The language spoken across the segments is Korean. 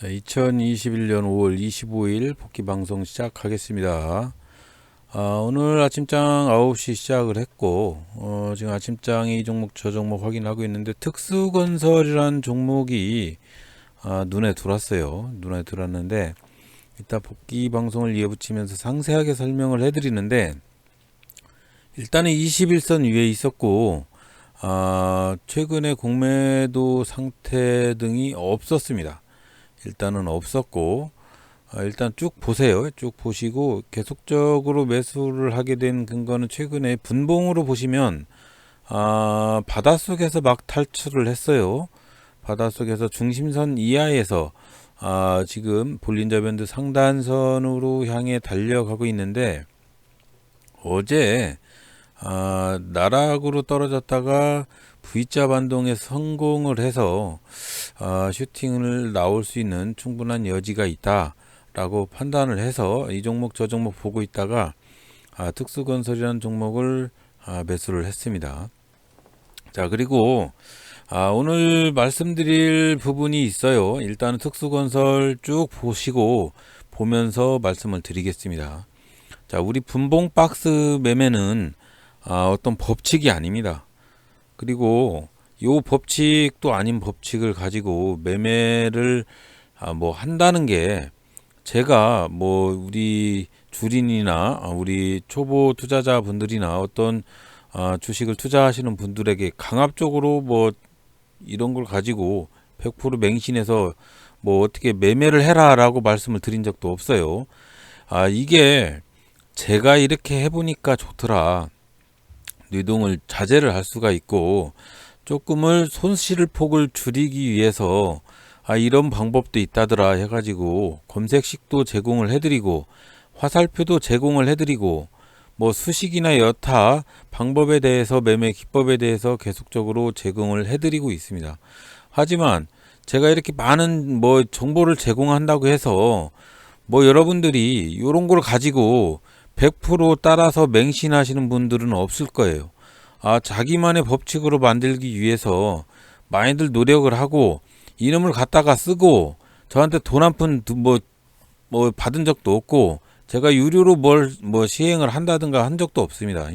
자, 2021년 5월 25일 복귀 방송 시작하겠습니다. 오늘 아침장 9시 시작을 했고, 지금 아침장이 이 종목 저 종목 확인하고 있는데, 특수건설이라는 종목이 눈에 들어왔어요. 눈에 들어왔는데, 이따 복귀 방송을 이어붙이면서 상세하게 설명을 해드리는데, 일단은 21선 위에 있었고, 최근에 공매도 상태 등이 없었습니다. 일단은 없었고, 일단 쭉 보세요. 쭉 보시고 계속적으로 매수를 하게 된 근거는 최근에 분봉으로 보시면 바닷속에서 막 탈출을 했어요. 바닷속에서 중심선 이하에서 지금 볼린저 밴드 상단선으로 향해 달려가고 있는데, 어제 나락으로 떨어졌다가 V자 반동에 성공을 해서 슈팅을 나올 수 있는 충분한 여지가 있다라고 판단을 해서 이 종목 저 종목 보고 있다가 특수건설이라는 종목을 매수를 했습니다. 자, 그리고 오늘 말씀드릴 부분이 있어요. 일단은 특수건설 쭉 보면서 말씀을 드리겠습니다. 자, 우리 분봉 박스 매매는 어떤 법칙이 아닙니다. 그리고 요 법칙도 아닌 법칙을 가지고 매매를 한다는 게, 제가 우리 주린이나 우리 초보 투자자 분들이나 어떤 주식을 투자하시는 분들에게 강압적으로 이런 걸 가지고 100% 맹신해서 어떻게 매매를 해라라고 말씀을 드린 적도 없어요. 이게 제가 이렇게 해보니까 좋더라, 뇌동을 자제를 할 수가 있고 조금을 손실 폭을 줄이기 위해서 이런 방법도 있다더라 해가지고 검색식도 제공을 해드리고 화살표도 제공을 해드리고 수식이나 여타 방법에 대해서, 매매 기법에 대해서 계속적으로 제공을 해드리고 있습니다. 하지만 제가 이렇게 많은 정보를 제공한다고 해서 여러분들이 이런 걸 가지고 100% 따라서 맹신하시는 분들은 없을 거예요. 자기만의 법칙으로 만들기 위해서 많이들 노력을 하고 이놈을 갖다가 쓰고 저한테 돈 한 푼 받은 적도 없고, 제가 유료로 시행을 한다든가 한 적도 없습니다.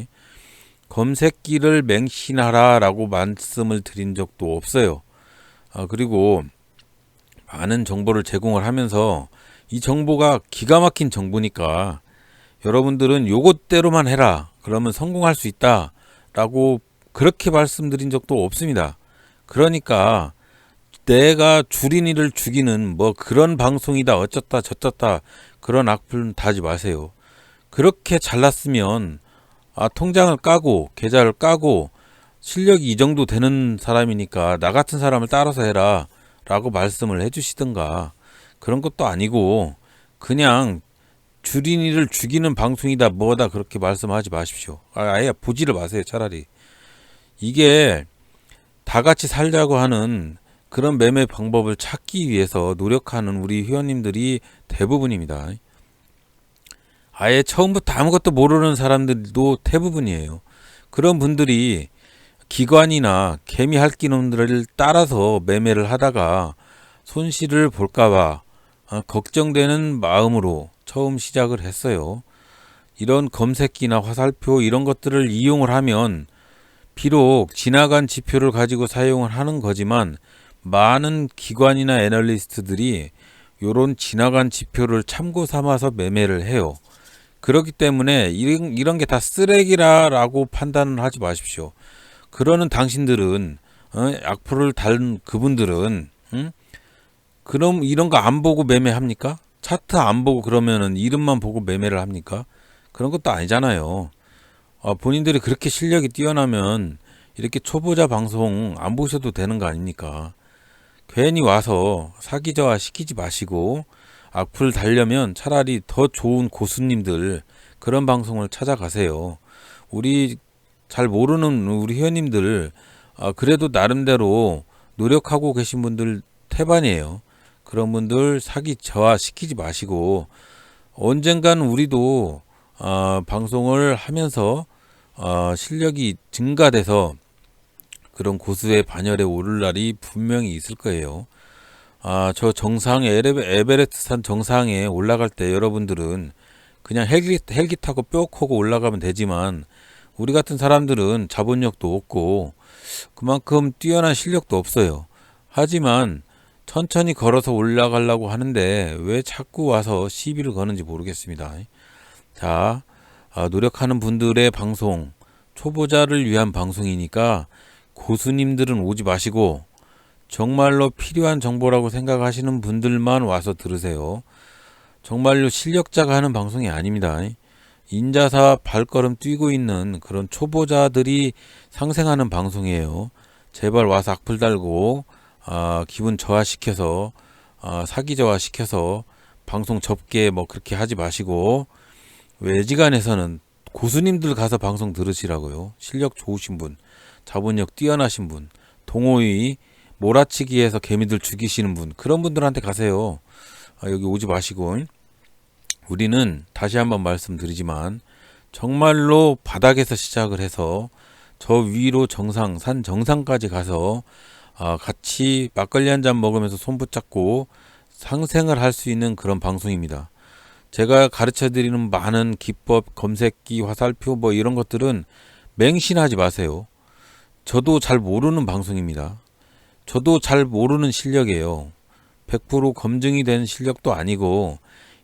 검색기를 맹신하라 라고 말씀을 드린 적도 없어요. 그리고 많은 정보를 제공을 하면서 이 정보가 기가 막힌 정보니까 여러분들은 요것대로만 해라, 그러면 성공할 수 있다 라고 그렇게 말씀드린 적도 없습니다. 그러니까 내가 주린이를 죽이는 그런 방송이다 어쩌다 저쩌다 그런 악플 다지 마세요. 그렇게 잘났으면 통장을 까고 계좌를 까고 실력이 이 정도 되는 사람이니까 나 같은 사람을 따라서 해라 라고 말씀을 해주시든가, 그런 것도 아니고 그냥 주린이를 죽이는 방송이다 뭐다 그렇게 말씀하지 마십시오. 아예 보지를 마세요. 차라리 이게 다 같이 살자고 하는 그런 매매 방법을 찾기 위해서 노력하는 우리 회원님들이 대부분입니다. 아예 처음부터 아무것도 모르는 사람들도 대부분이에요. 그런 분들이 기관이나 개미 할기놈들을 따라서 매매를 하다가 손실을 볼까봐 걱정되는 마음으로 처음 시작을 했어요. 이런 검색기나 화살표 이런 것들을 이용을 하면 비록 지나간 지표를 가지고 사용을 하는 거지만, 많은 기관이나 애널리스트들이 이런 지나간 지표를 참고 삼아서 매매를 해요. 그렇기 때문에 이런 게 다 쓰레기라고 판단을 하지 마십시오. 그러는 당신들은, 악플을 단 그분들은, 그럼 이런 거 안 보고 매매합니까? 차트 안 보고 그러면은 이름만 보고 매매를 합니까? 그런 것도 아니잖아요. 본인들이 그렇게 실력이 뛰어나면 이렇게 초보자 방송 안 보셔도 되는 거 아닙니까? 괜히 와서 사기저하 시키지 마시고 악플 달려면 차라리 더 좋은 고수님들 그런 방송을 찾아가세요. 우리 잘 모르는 우리 회원님들 그래도 나름대로 노력하고 계신 분들 태반이에요. 그런 분들 사기 저하 시키지 마시고, 언젠가는 우리도 방송을 하면서 실력이 증가돼서 그런 고수의 반열에 오를 날이 분명히 있을 거예요. 저 정상에 에베레스트 산 정상에 올라갈 때 여러분들은 그냥 헬기 타고 뿅 하고 올라가면 되지만 우리 같은 사람들은 자본력도 없고 그만큼 뛰어난 실력도 없어요. 하지만 천천히 걸어서 올라가려고 하는데 왜 자꾸 와서 시비를 거는지 모르겠습니다. 자, 노력하는 분들의 방송, 초보자를 위한 방송이니까 고수님들은 오지 마시고 정말로 필요한 정보라고 생각하시는 분들만 와서 들으세요. 정말로 실력자가 하는 방송이 아닙니다. 인자사 발걸음 뛰고 있는 그런 초보자들이 상생하는 방송이에요. 제발 와서 악플 달고 기분 저하시켜서 사기 저하시켜서 방송 접게 뭐 그렇게 하지 마시고 외지간에서는 고수님들 가서 방송 들으시라고요. 실력 좋으신 분, 자본력 뛰어나신 분, 동호회 몰아치기해서 개미들 죽이시는 분 그런 분들한테 가세요. 여기 오지 마시고 우리는 다시 한번 말씀드리지만 정말로 바닥에서 시작을 해서 저 위로 정상 산 정상까지 가서 같이 막걸리 한 잔 먹으면서 손 붙잡고 상생을 할 수 있는 그런 방송입니다. 제가 가르쳐 드리는 많은 기법, 검색기, 화살표 뭐 이런 것들은 맹신하지 마세요. 저도 잘 모르는 방송입니다. 저도 잘 모르는 실력이에요. 100% 검증이 된 실력도 아니고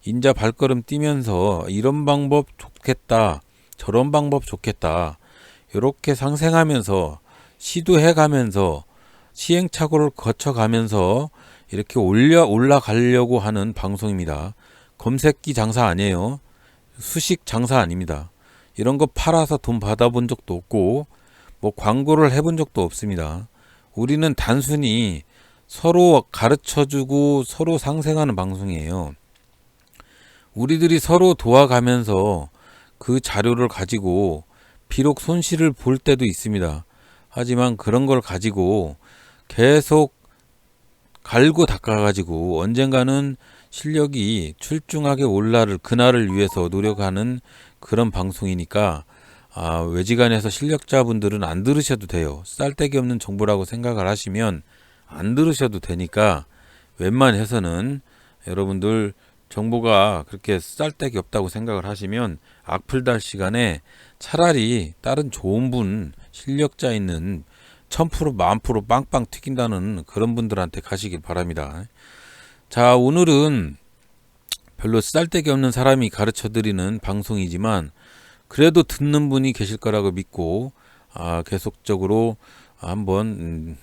인자 발걸음 뛰면서 이런 방법 좋겠다. 저런 방법 좋겠다. 이렇게 상생하면서 시도해가면서 시행착오를 거쳐가면서 이렇게 올라가려고 하는 방송입니다. 검색기 장사 아니에요. 수식 장사 아닙니다. 이런 거 팔아서 돈 받아본 적도 없고 뭐 광고를 해본 적도 없습니다. 우리는 단순히 서로 가르쳐주고 서로 상생하는 방송이에요. 우리들이 서로 도와가면서 그 자료를 가지고 비록 손실을 볼 때도 있습니다. 하지만 그런 걸 가지고 계속 갈고 닦아가지고 언젠가는 실력이 출중하게 올라를 그날을 위해서 노력하는 그런 방송이니까 외지간에서 실력자분들은 안 들으셔도 돼요. 쌀데기 없는 정보라고 생각을 하시면 안 들으셔도 되니까 웬만해서는 여러분들 정보가 그렇게 쌀데기 없다고 생각을 하시면 악플 달 시간에 차라리 다른 좋은 분 실력자 있는 1000% 10,000% 빵빵 튀긴다는 그런 분들한테 가시길 바랍니다. 자, 오늘은 별로 쌀데기 없는 사람이 가르쳐 드리는 방송이지만 그래도 듣는 분이 계실 거라고 믿고 계속적으로 한번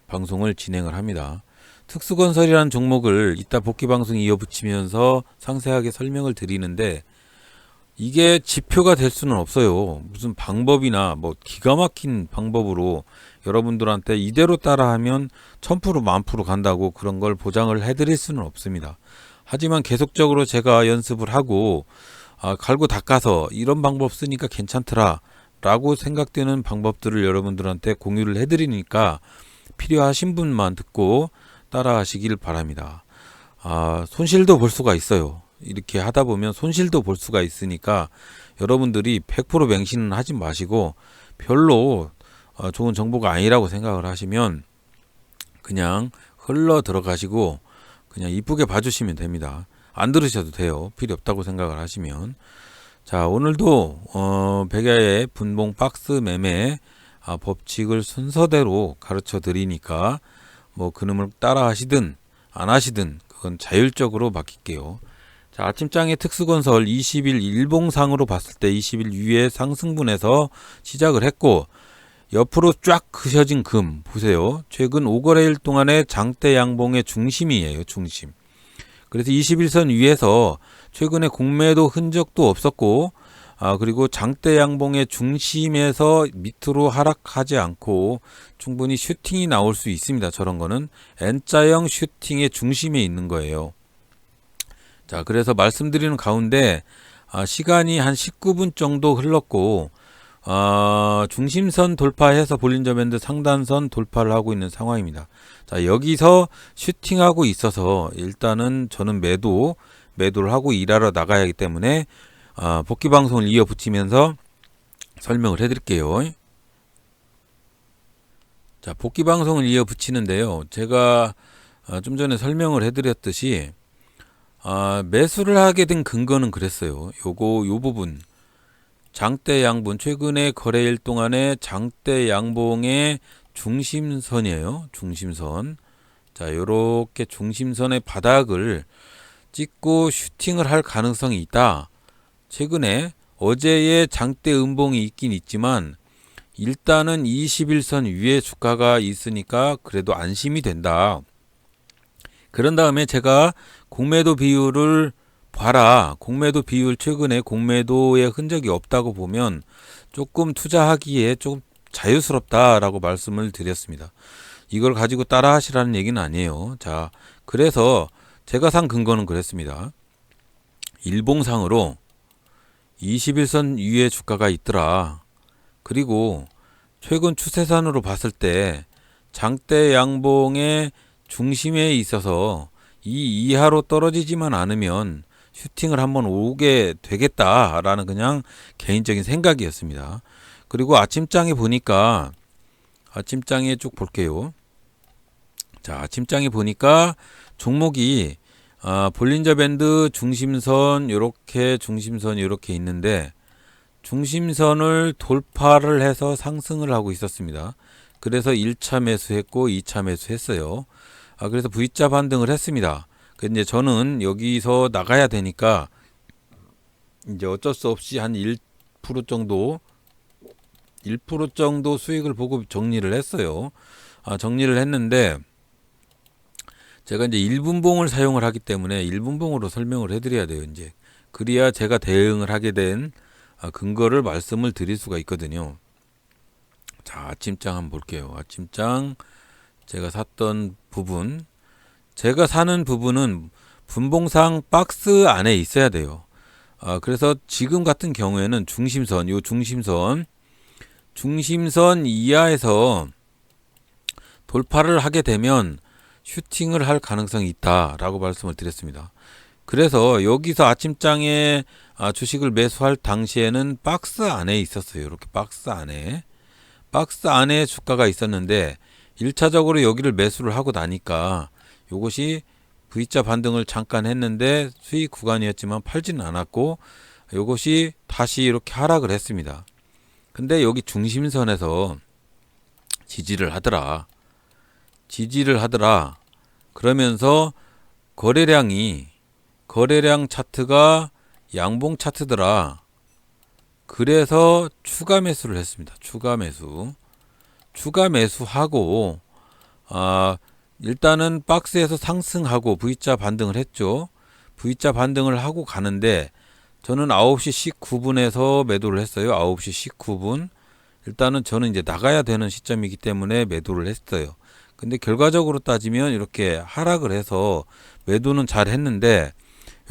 방송을 진행을 합니다. 특수건설이라는 종목을 이따 복귀방송 이어붙이면서 상세하게 설명을 드리는데 이게 지표가 될 수는 없어요. 무슨 방법이나 뭐 기가 막힌 방법으로 여러분들한테 이대로 따라하면 1000% 10,000% 간다고 그런 걸 보장을 해드릴 수는 없습니다. 하지만 계속적으로 제가 연습을 하고 갈고 닦아서 이런 방법 쓰니까 괜찮더라 라고 생각되는 방법들을 여러분들한테 공유를 해드리니까 필요하신 분만 듣고 따라 하시길 바랍니다. 손실도 볼 수가 있어요. 이렇게 하다 보면 손실도 볼 수가 있으니까 여러분들이 100% 맹신은 하지 마시고 별로 좋은 정보가 아니라고 생각을 하시면 그냥 흘러 들어가시고 그냥 이쁘게 봐주시면 됩니다. 안 들으셔도 돼요. 필요 없다고 생각을 하시면. 자, 오늘도 백야의 분봉 박스 매매 법칙을 순서대로 가르쳐 드리니까 뭐 그놈을 따라 하시든 안 하시든 그건 자율적으로 맡길게요. 자, 아침장의 특수건설 20일 일봉상으로 봤을 때 20일 위에 상승분에서 시작을 했고 옆으로 쫙 그셔진 금 보세요. 최근 5거래일 동안의 장대 양봉의 중심이에요. 중심. 그래서 21선 위에서 최근에 공매도 흔적도 없었고 그리고 장대 양봉의 중심에서 밑으로 하락하지 않고 충분히 슈팅이 나올 수 있습니다. 저런 거는 N자형 슈팅의 중심에 있는 거예요. 자, 그래서 말씀드리는 가운데 시간이 한 19분 정도 흘렀고 중심선 돌파해서 볼린저 밴드 상단선 돌파를 하고 있는 상황입니다. 자, 여기서 슈팅하고 있어서 일단은 저는 매도를 하고 일하러 나가야 하기 때문에 복귀 방송을 이어붙이면서 설명을 해드릴게요. 자, 복귀 방송을 이어붙이는데요. 제가 좀 전에 설명을 해드렸듯이 매수를 하게 된 근거는 그랬어요. 요 부분 장대 양분 최근에 거래일 동안의 장대 양봉의 중심선이에요. 중심선. 자, 요렇게 중심선의 바닥을 찍고 슈팅을 할 가능성이 있다. 최근에 어제의 장대 음봉이 있긴 있지만 일단은 21선 위에 주가가 있으니까 그래도 안심이 된다. 그런 다음에 제가 공매도 비율을 봐라. 공매도 비율 최근에 공매도의 흔적이 없다고 보면 조금 투자하기에 조금 자유스럽다라고 말씀을 드렸습니다. 이걸 가지고 따라 하시라는 얘기는 아니에요. 자, 그래서 제가 산 근거는 그랬습니다. 일봉상으로 21선 위에 주가가 있더라. 그리고 최근 추세선으로 봤을 때 장대 양봉의 중심에 있어서 이 이하로 떨어지지만 않으면 슈팅을 한번 오게 되겠다라는 그냥 개인적인 생각이었습니다. 그리고 아침장에 보니까 아침장에 쭉 볼게요. 자, 아침장에 보니까 종목이 볼린저 밴드 중심선 요렇게 중심선 요렇게 있는데 중심선을 돌파를 해서 상승을 하고 있었습니다. 그래서 1차 매수했고 2차 매수했어요. 그래서 V자 반등을 했습니다. 근데 저는 여기서 나가야 되니까 이제 어쩔 수 없이 한 1% 정도 수익을 보고 정리를 했어요. 정리를 했는데 제가 이제 1분봉을 사용을 하기 때문에 1분봉으로 설명을 해드려야 돼요. 이제 그래야 제가 대응을 하게 된 근거를 말씀을 드릴 수가 있거든요. 자, 아침장 한번 볼게요. 아침장 제가 샀던 부분, 제가 사는 부분은 분봉상 박스 안에 있어야 돼요. 그래서 지금 같은 경우에는 중심선, 요 중심선 이하에서 돌파를 하게 되면 슈팅을 할 가능성이 있다라고 말씀을 드렸습니다. 그래서 여기서 아침장에 주식을 매수할 당시에는 박스 안에 있었어요. 이렇게 박스 안에 주가가 있었는데 1차적으로 여기를 매수를 하고 나니까 요것이 V자 반등을 잠깐 했는데 수익 구간이었지만 팔지는 않았고 요것이 다시 이렇게 하락을 했습니다. 근데 여기 중심선에서 지지를 하더라. 그러면서 거래량 차트가 양봉 차트더라. 그래서 추가 매수를 했습니다. 추가 매수하고 일단은 박스에서 상승하고 V자 반등을 했죠. V자 반등을 하고 가는데 저는 9시 19분에서 매도를 했어요. 9시 19분. 일단은 저는 이제 나가야 되는 시점이기 때문에 매도를 했어요. 근데 결과적으로 따지면 이렇게 하락을 해서 매도는 잘 했는데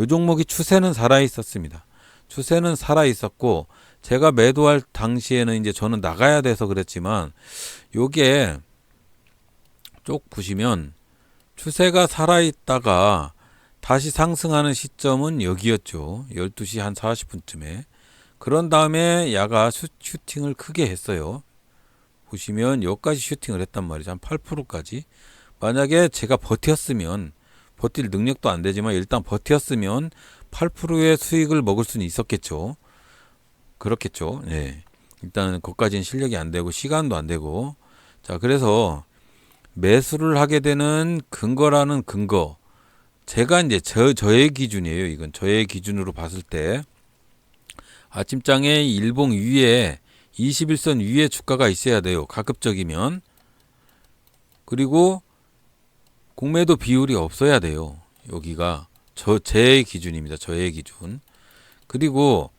요 종목이 추세는 살아 있었습니다. 추세는 살아 있었고 제가 매도할 당시에는 이제 저는 나가야 돼서 그랬지만 요게 쭉 보시면 추세가 살아 있다가 다시 상승하는 시점은 여기였죠. 12시 한 40분쯤에. 그런 다음에 야가 슈팅을 크게 했어요. 보시면 여기까지 슈팅을 했단 말이죠. 한 8%까지. 만약에 제가 버텼으면, 버틸 능력도 안 되지만 일단 버텼으면 8%의 수익을 먹을 수는 있었겠죠. 그렇겠죠. 네. 일단 거기까지는 실력이 안 되고 시간도 안 되고. 자, 그래서 매수를 하게 되는 근거라는 근거. 제가 이제 저의 기준이에요. 이건 저의 기준으로 봤을 때 아침장에 일봉 위에 21선 위에 주가가 있어야 돼요. 가급적이면. 그리고 공매도 비율이 없어야 돼요. 여기가 제 기준입니다. 저의 기준. 그리고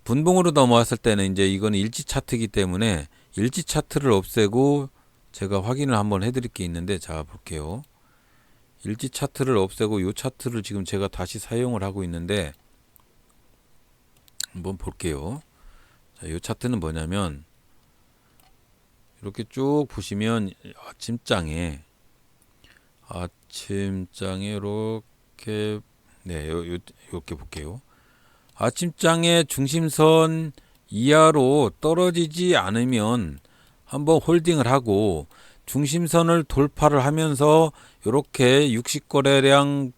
분봉으로 넘어왔을 때는 이제 이거는 일지 차트이기 때문에 일지 차트를 없애고 제가 확인을 한번 해드릴 게 있는데 자 볼게요. 일지 차트를 없애고 이 차트를 지금 제가 다시 사용을 하고 있는데 한번 볼게요. 자, 이 차트는 뭐냐면 이렇게 쭉 보시면 아침장에 이렇게 이렇게 볼게요. 아침장에 중심선 이하로 떨어지지 않으면 한번 홀딩을 하고 중심선을 돌파를 하면서 이렇게 60거래량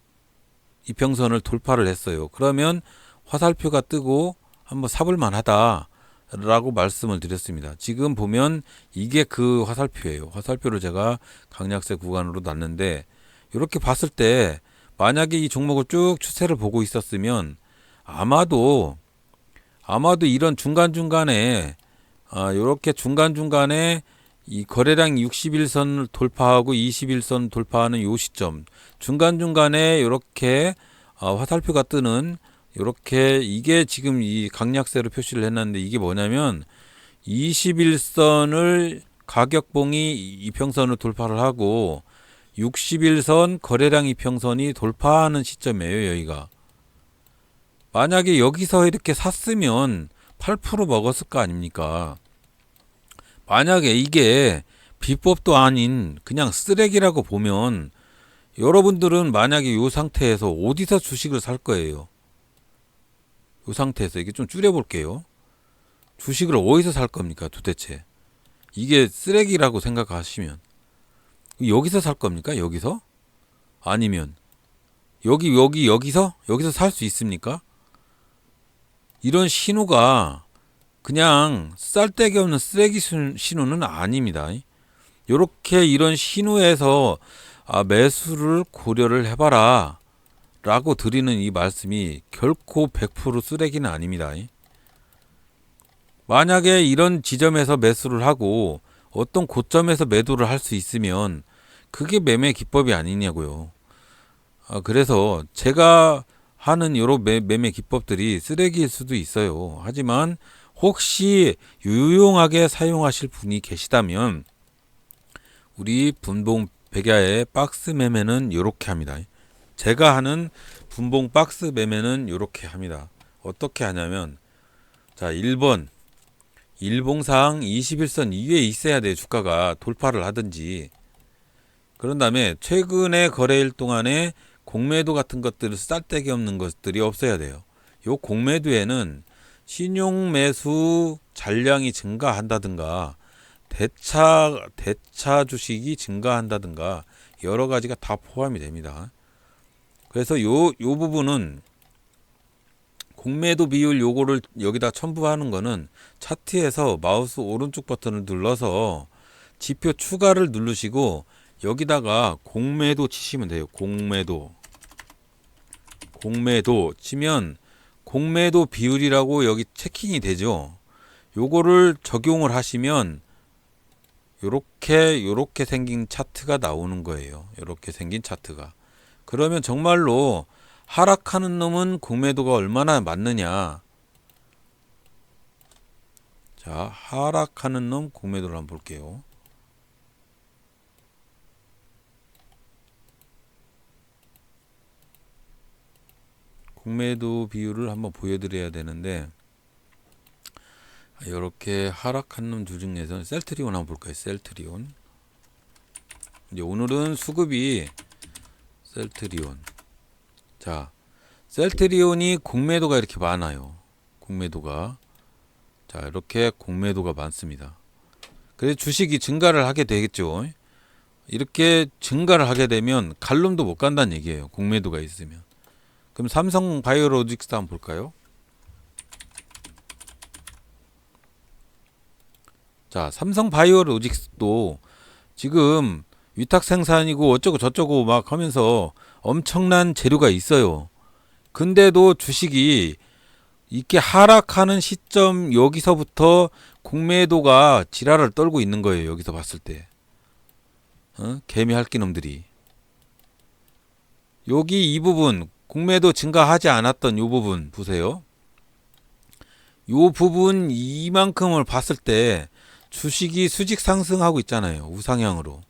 이평선을 돌파를 했어요. 그러면 화살표가 뜨고 한번 사볼만 하다라고 말씀을 드렸습니다. 지금 보면 이게 그 화살표예요. 화살표를 제가 강약세 구간으로 놨는데, 이렇게 봤을 때 만약에 이 종목을 쭉 추세를 보고 있었으면 아마도 이런 중간중간에 이렇게 중간중간에 이 거래량 60일선을 돌파하고 21선 돌파하는 요 시점, 중간중간에 이렇게 화살표가 뜨는, 이렇게 이게 지금 이 강약세로 표시를 했는데, 이게 뭐냐면 21선을 가격봉이 이평선을 돌파를 하고 60일선 거래량 이평선이 돌파하는 시점이에요. 여기가 만약에 여기서 이렇게 샀으면 8% 먹었을 거 아닙니까? 만약에 이게 비법도 아닌 그냥 쓰레기라고 보면 여러분들은 만약에 이 상태에서 어디서 주식을 살 거예요? 이 상태에서 이게 좀 줄여볼게요. 주식을 어디서 살 겁니까 도대체? 이게 쓰레기라고 생각하시면 여기서 살 겁니까? 여기서? 아니면 여기서 살 수 있습니까? 이런 신호가 그냥 쌀데기 없는 쓰레기 신호는 아닙니다. 요렇게 이런 신호에서 매수를 고려를 해봐라 라고 드리는 이 말씀이 결코 100% 쓰레기는 아닙니다. 만약에 이런 지점에서 매수를 하고 어떤 고점에서 매도를 할 수 있으면 그게 매매 기법이 아니냐고요. 그래서 제가 하는 여러 매매 기법들이 쓰레기일 수도 있어요. 하지만 혹시 유용하게 사용하실 분이 계시다면 우리 분봉 백야의 박스 매매는 이렇게 합니다. 제가 하는 분봉 박스 매매는 이렇게 합니다. 어떻게 하냐면, 자, 1번 일봉상 21선 이외에 있어야 돼요. 주가가 돌파를 하든지. 그런 다음에 최근의 거래일 동안에 공매도 같은 것들, 쌀데기 없는 것들이 없어야 돼요. 요 공매도에는 신용 매수 잔량이 증가한다든가 대차 주식이 증가한다든가 여러 가지가 다 포함이 됩니다. 그래서 요 부분은 공매도 비율 요거를 여기다 첨부하는 거는 차트에서 마우스 오른쪽 버튼을 눌러서 지표 추가를 누르시고 여기다가 공매도 치시면 돼요. 공매도 치면 공매도 비율이라고 여기 체킹이 되죠. 요거를 적용을 하시면 요렇게 생긴 차트가 나오는 거예요. 요렇게 생긴 차트가. 그러면 정말로 하락하는 놈은 공매도가 얼마나 맞느냐. 자, 하락하는 놈 공매도를 한번 볼게요. 공매도 비율을 한번 보여드려야 되는데, 이렇게 하락한 놈 중에서는 셀트리온 한번 볼까요? 셀트리온. 이제 오늘은 수급이 셀트리온. 자, 셀트리온이 공매도가 이렇게 많아요. 공매도가. 자, 이렇게 공매도가 많습니다. 그래서 주식이 증가를 하게 되겠죠. 이렇게 증가를 하게 되면 갈 놈도 못 간다는 얘기예요. 공매도가 있으면. 그럼 삼성 바이오로직스 한번 볼까요? 자, 삼성 바이오로직스도 지금 위탁 생산이고 어쩌고 저쩌고 막 하면서 엄청난 재료가 있어요. 근데도 주식이 이렇게 하락하는 시점 여기서부터 공매도가 지랄을 떨고 있는 거예요. 여기서 봤을 때. 개미 할기 놈들이. 여기 이 부분 공매도 증가하지 않았던 이 부분 보세요. 이 부분 이만큼을 봤을 때 주식이 수직 상승하고 있잖아요. 우상향으로.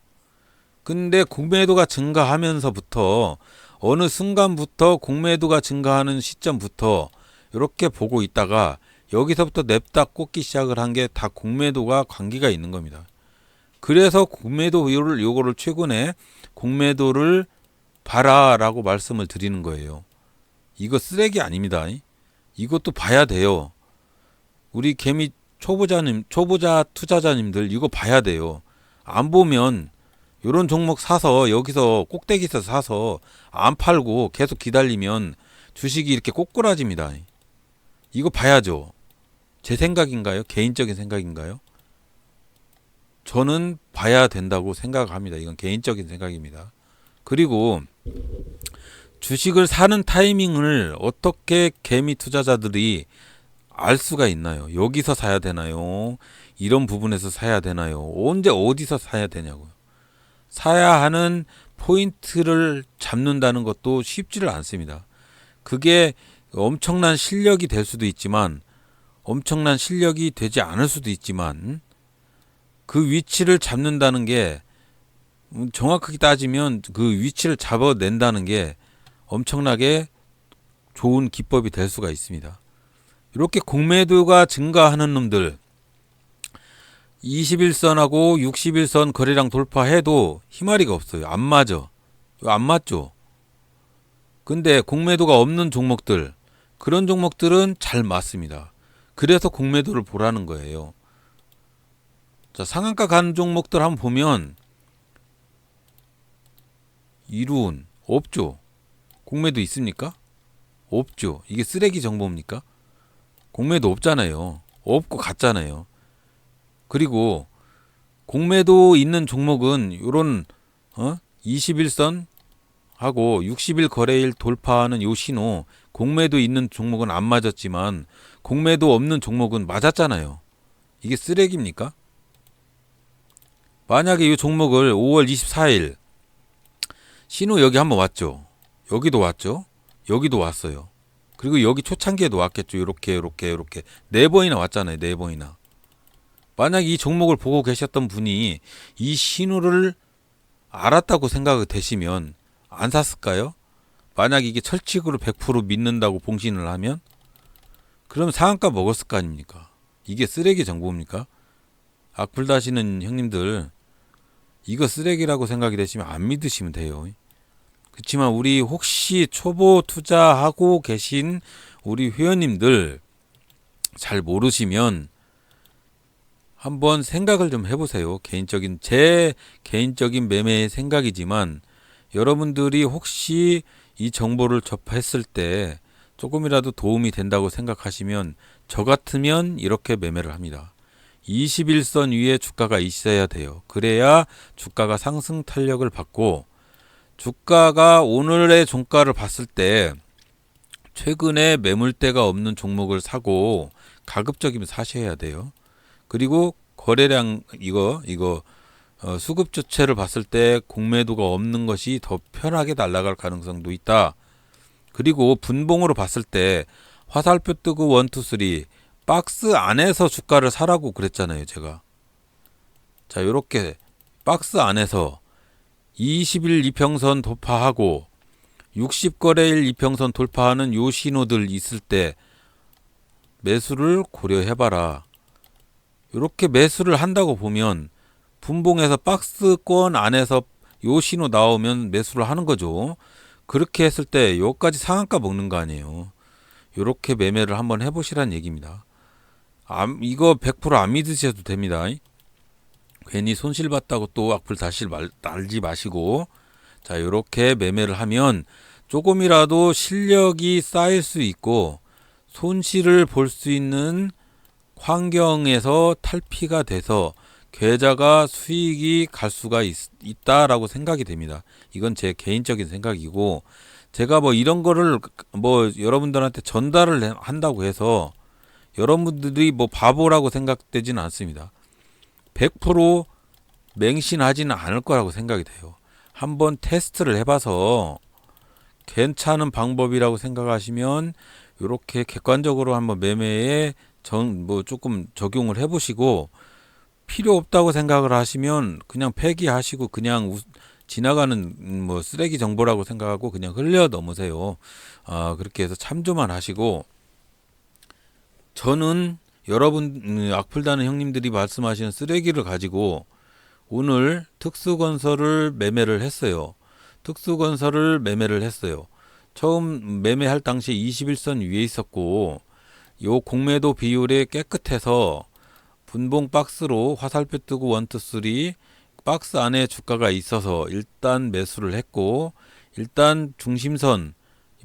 근데 공매도가 증가하면서부터 어느 순간부터 공매도가 증가하는 시점부터 이렇게 보고 있다가 여기서부터 냅다 꽂기 시작을 한 게 다 공매도가 관계가 있는 겁니다. 그래서 공매도 비율을 요거를 최근에 공매도를 봐라라고 말씀을 드리는 거예요. 이거 쓰레기 아닙니다. 이것도 봐야 돼요. 우리 개미 초보자 투자자님들 이거 봐야 돼요. 안 보면 요런 종목 사서 여기서 꼭대기에서 사서 안 팔고 계속 기다리면 주식이 이렇게 꼬꾸라집니다. 이거 봐야죠. 제 생각인가요? 개인적인 생각인가요? 저는 봐야 된다고 생각합니다. 이건 개인적인 생각입니다. 그리고 주식을 사는 타이밍을 어떻게 개미 투자자들이 알 수가 있나요? 여기서 사야 되나요? 이런 부분에서 사야 되나요? 언제 어디서 사야 되냐고요. 사야 하는 포인트를 잡는다는 것도 쉽지를 않습니다. 그게 엄청난 실력이 될 수도 있지만 엄청난 실력이 되지 않을 수도 있지만 그 위치를 잡는다는 게 정확하게 따지면 그 위치를 잡아낸다는 게 엄청나게 좋은 기법이 될 수가 있습니다. 이렇게 공매도가 증가하는 놈들 21선하고 61선 거래량 돌파해도 희마리가 없어요. 안 맞아. 안 맞죠. 근데 공매도가 없는 종목들 그런 종목들은 잘 맞습니다. 그래서 공매도를 보라는 거예요. 자, 상한가 가는 종목들 한번 보면 이룬 없죠. 공매도 있습니까? 없죠. 이게 쓰레기 정보입니까? 공매도 없잖아요. 없고 같잖아요. 그리고 공매도 있는 종목은 요런 21선 하고 60일 거래일 돌파하는 요 신호 공매도 있는 종목은 안 맞았지만 공매도 없는 종목은 맞았잖아요. 이게 쓰레기입니까? 만약에 이 종목을 5월 24일 신호 여기 한번 왔죠. 여기도 왔죠. 여기도 왔어요. 그리고 여기 초창기에도 왔겠죠. 이렇게 네 번이나 왔잖아요. 네 번이나. 만약 이 종목을 보고 계셨던 분이 이 신호를 알았다고 생각이 되시면 안 샀을까요? 만약 이게 철칙으로 100% 믿는다고 봉신을 하면 그럼 상한가 먹었을 거 아닙니까? 이게 쓰레기 정보입니까? 악플 다시는 형님들 이거 쓰레기라고 생각이 되시면 안 믿으시면 돼요. 그렇지만 우리 혹시 초보 투자하고 계신 우리 회원님들 잘 모르시면 한번 생각을 좀 해보세요. 제 개인적인 매매의 생각이지만 여러분들이 혹시 이 정보를 접했을 때 조금이라도 도움이 된다고 생각하시면 저 같으면 이렇게 매매를 합니다. 21선 위에 주가가 있어야 돼요. 그래야 주가가 상승 탄력을 받고 주가가 오늘의 종가를 봤을 때 최근에 매물대가 없는 종목을 사고 가급적이면 사셔야 돼요. 그리고 거래량 수급 주체를 봤을 때 공매도가 없는 것이 더 편하게 날아갈 가능성도 있다. 그리고 분봉으로 봤을 때 화살표 뜨고 1, 2, 3 박스 안에서 주가를 사라고 그랬잖아요. 제가. 자, 요렇게 박스 안에서 20일 이평선 돌파하고 60거래일 이평선 돌파하는 요 신호들 있을 때 매수를 고려해봐라. 이렇게 매수를 한다고 보면 분봉에서 박스권 안에서 요 신호 나오면 매수를 하는 거죠. 그렇게 했을 때 요까지 상한가 먹는 거 아니에요. 요렇게 매매를 한번 해보시라는 얘기입니다. 이거 100% 안 믿으셔도 됩니다. 괜히 손실봤다고 또 악플 다시 날지 마시고 자 요렇게 매매를 하면 조금이라도 실력이 쌓일 수 있고 손실을 볼 수 있는 환경에서 탈피가 돼서 계좌가 수익이 갈 수가 있다라고 생각이 됩니다. 이건 제 개인적인 생각이고 제가 뭐 이런 거를 뭐 여러분들한테 전달을 한다고 해서 여러분들이 뭐 바보라고 생각되지는 않습니다. 100% 맹신하지는 않을 거라고 생각이 돼요. 한번 테스트를 해봐서 괜찮은 방법이라고 생각하시면 이렇게 객관적으로 한번 매매에 조금 적용을 해보시고 필요 없다고 생각을 하시면 그냥 폐기하시고 그냥 지나가는 뭐 쓰레기 정보라고 생각하고 그냥 흘려 넘으세요. 그렇게 해서 참조만 하시고 저는 여러분 악플다는 형님들이 말씀하시는 쓰레기를 가지고 오늘 특수건설을 매매를 했어요. 처음 매매할 당시 21선 위에 있었고 요 공매도 비율이 깨끗해서 분봉 박스로 화살표 뜨고 1, 2, 3 박스 안에 주가가 있어서 일단 매수를 했고, 일단 중심선,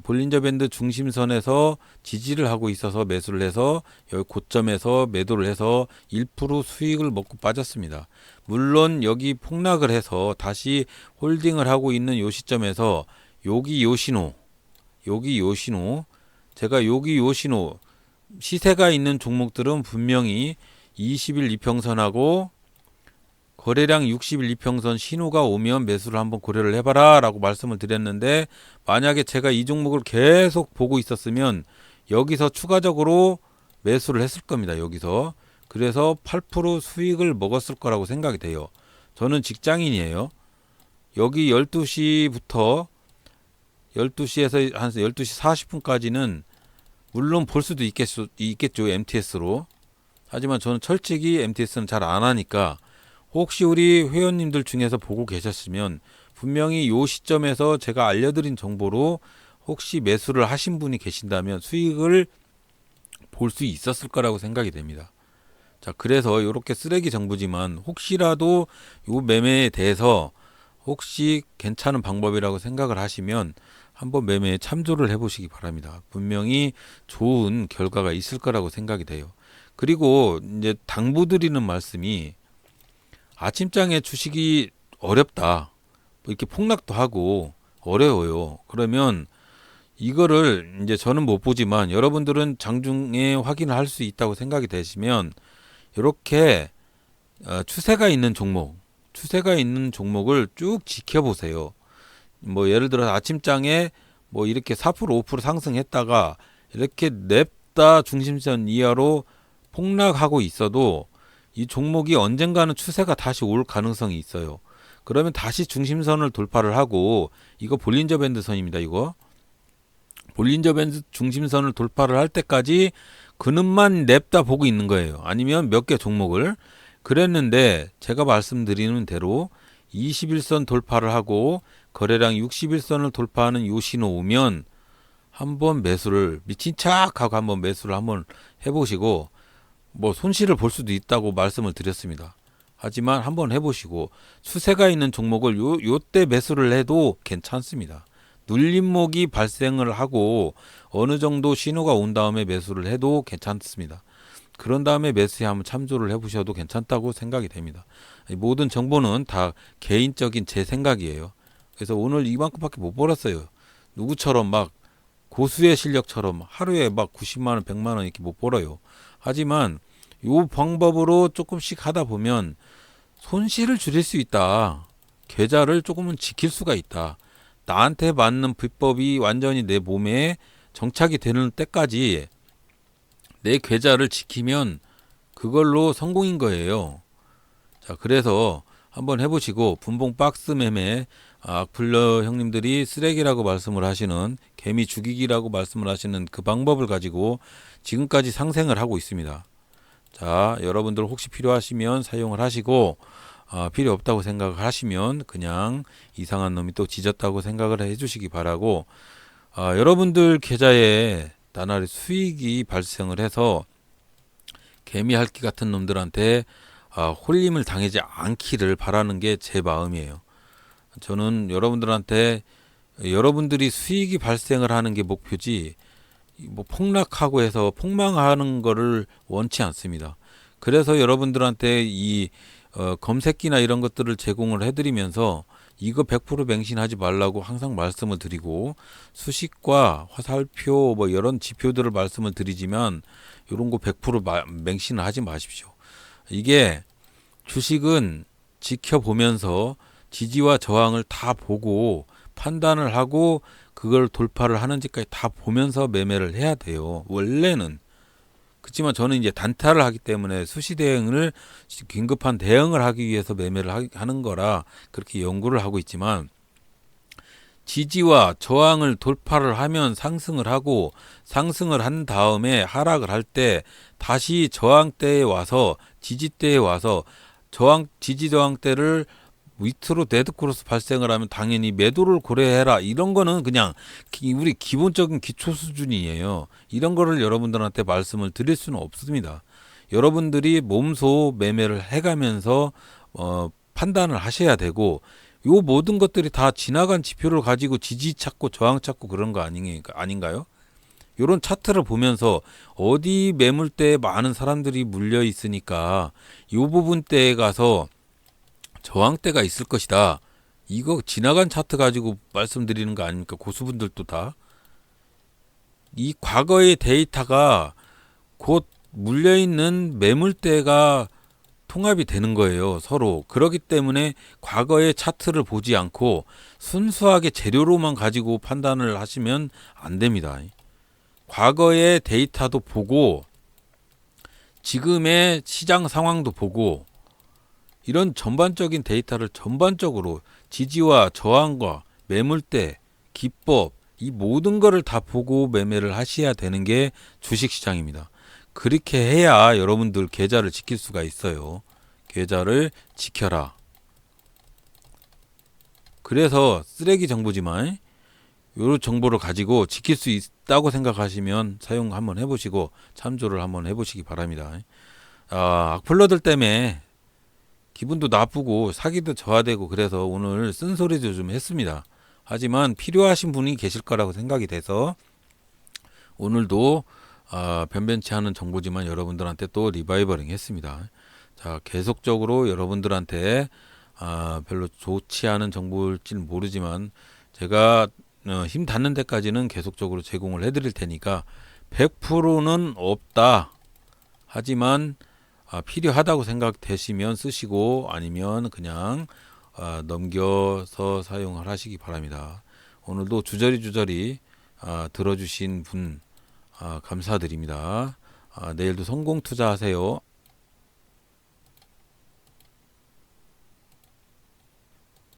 볼린저 밴드 중심선에서 지지를 하고 있어서 매수를 해서 여기 고점에서 매도를 해서 1% 수익을 먹고 빠졌습니다. 물론 여기 폭락을 해서 다시 홀딩을 하고 있는 요 시점에서 여기 요 신호, 제가 여기 요 신호, 시세가 있는 종목들은 분명히 20일 이평선하고 거래량 60일 이평선 신호가 오면 매수를 한번 고려를 해봐라 라고 말씀을 드렸는데, 만약에 제가 이 종목을 계속 보고 있었으면 여기서 추가적으로 매수를 했을 겁니다. 여기서. 그래서 8% 수익을 먹었을 거라고 생각이 돼요. 저는 직장인이에요. 여기 12시부터 12시에서 한 12시 40분까지는 물론 볼 수도 있겠죠. MTS로. 하지만 저는 철칙이 MTS는 잘 안 하니까, 혹시 우리 회원님들 중에서 보고 계셨으면 분명히 요 시점에서 제가 알려드린 정보로 혹시 매수를 하신 분이 계신다면 수익을 볼 수 있었을 거라고 생각이 됩니다. 자, 그래서 이렇게 쓰레기 정보지만 혹시라도 요 매매에 대해서 혹시 괜찮은 방법이라고 생각을 하시면 한번 매매에 참조를 해보시기 바랍니다. 분명히 좋은 결과가 있을 거라고 생각이 돼요. 그리고 이제 당부드리는 말씀이, 아침장에 주식이 어렵다, 이렇게 폭락도 하고 어려워요. 그러면 이거를 이제 저는 못 보지만 여러분들은 장중에 확인을 할 수 있다고 생각이 되시면 이렇게 추세가 있는 종목을 쭉 지켜보세요. 뭐 예를 들어 아침장에 뭐 이렇게 4% 5% 상승했다가 이렇게 냅다 중심선 이하로 폭락하고 있어도 이 종목이 언젠가는 추세가 다시 올 가능성이 있어요. 그러면 다시 중심선을 돌파를 하고, 이거 볼린저 밴드 선입니다. 이거 볼린저 밴드 중심선을 돌파를 할 때까지 그놈만 냅다 보고 있는 거예요. 아니면 몇 개 종목을. 그랬는데 제가 말씀드리는 대로 21선 돌파를 하고 거래량 61선을 돌파하는 요 신호 오면 한번 매수를 미친 척하고 한번 매수를 한번 해보시고, 뭐 손실을 볼 수도 있다고 말씀을 드렸습니다. 하지만 한번 해보시고, 추세가 있는 종목을 요때 매수를 해도 괜찮습니다. 눌림목이 발생을 하고 어느 정도 신호가 온 다음에 매수를 해도 괜찮습니다. 그런 다음에 매수에 한번 참조를 해보셔도 괜찮다고 생각이 됩니다. 모든 정보는 다 개인적인 제 생각이에요. 그래서 오늘 이만큼밖에 못 벌었어요. 누구처럼 막 고수의 실력처럼 하루에 막 90만 원, 100만 원 이렇게 못 벌어요. 하지만 요 방법으로 조금씩 하다 보면 손실을 줄일 수 있다. 계좌를 조금은 지킬 수가 있다. 나한테 맞는 비법이 완전히 내 몸에 정착이 되는 때까지 내 계좌를 지키면 그걸로 성공인 거예요. 자, 그래서 한번 해보시고, 분봉 박스 매매, 악플러 형님들이 쓰레기라고 말씀을 하시는, 개미 죽이기라고 말씀을 하시는 그 방법을 가지고 지금까지 상생을 하고 있습니다. 자, 여러분들 혹시 필요하시면 사용을 하시고, 필요 없다고 생각을 하시면 그냥 이상한 놈이 또 지졌다고 생각을 해주시기 바라고, 여러분들 계좌에 나날이 수익이 발생을 해서 개미 핥기 같은 놈들한테 홀림을 당하지 않기를 바라는 게 제 마음이에요. 저는 여러분들한테 여러분들이 수익이 발생을 하는 게 목표지, 뭐 폭락하고 해서 폭망하는 거를 원치 않습니다. 그래서 여러분들한테 이 검색기나 이런 것들을 제공을 해드리면서 이거 100% 맹신하지 말라고 항상 말씀을 드리고, 수식과 화살표 뭐 이런 지표들을 말씀을 드리지만 이런 거 100% 맹신을 하지 마십시오. 이게 주식은 지켜보면서 지지와 저항을 다 보고 판단을 하고 그걸 돌파를 하는지까지 다 보면서 매매를 해야 돼요. 원래는. 그렇지만 저는 이제 단타를 하기 때문에 수시 대응을, 긴급한 대응을 하기 위해서 매매를 하는 거라 그렇게 연구를 하고 있지만, 지지와 저항을 돌파를 하면 상승을 하고, 상승을 한 다음에 하락을 할 때 다시 저항대에 와서, 지지대에 와서 지지 저항대를 밑으로 데드크로스 발생을 하면 당연히 매도를 고려해라. 이런 거는 그냥 우리 기본적인 기초 수준이에요. 이런 거를 여러분들한테 말씀을 드릴 수는 없습니다. 여러분들이 몸소 매매를 해가면서 판단을 하셔야 되고, 요 모든 것들이 다 지나간 지표를 가지고 지지 찾고 저항 찾고 그런 거 아닌가요? 요런 차트를 보면서 어디 매물대에 많은 사람들이 물려 있으니까 요 부분대에 가서 저항대가 있을 것이다. 이거 지나간 차트 가지고 말씀드리는 거 아닙니까? 고수분들도 다. 이 과거의 데이터가 곧 물려있는 매물대가 통합이 되는 거예요, 서로. 그렇기 때문에 과거의 차트를 보지 않고 순수하게 재료로만 가지고 판단을 하시면 안 됩니다. 과거의 데이터도 보고 지금의 시장 상황도 보고 이런 전반적인 데이터를 전반적으로 지지와 저항과 매물대, 기법 이 모든 거를 다 보고 매매를 하셔야 되는 게 주식시장입니다. 그렇게 해야 여러분들 계좌를 지킬 수가 있어요. 계좌를 지켜라. 그래서 쓰레기 정보지만 요 정보를 가지고 지킬 수 있다고 생각하시면 사용 한번 해보시고 참조를 한번 해보시기 바랍니다. 악플러들 때문에 기분도 나쁘고 사기도 저하되고 그래서 오늘 쓴소리도 좀 했습니다. 하지만 필요하신 분이 계실 거라고 생각이 돼서 오늘도 변변치 않은 정보지만 여러분들한테 또 리바이버링 했습니다. 자, 계속적으로 여러분들한테 별로 좋지 않은 정보일지 모르지만 제가 힘 닿는 데까지는 계속적으로 제공을 해드릴 테니까 100%는 없다. 하지만 필요하다고 생각되시면 쓰시고 아니면 그냥 넘겨서 사용을 하시기 바랍니다. 오늘도 주저리 들어주신 분 감사드립니다. 내일도 성공 투자하세요.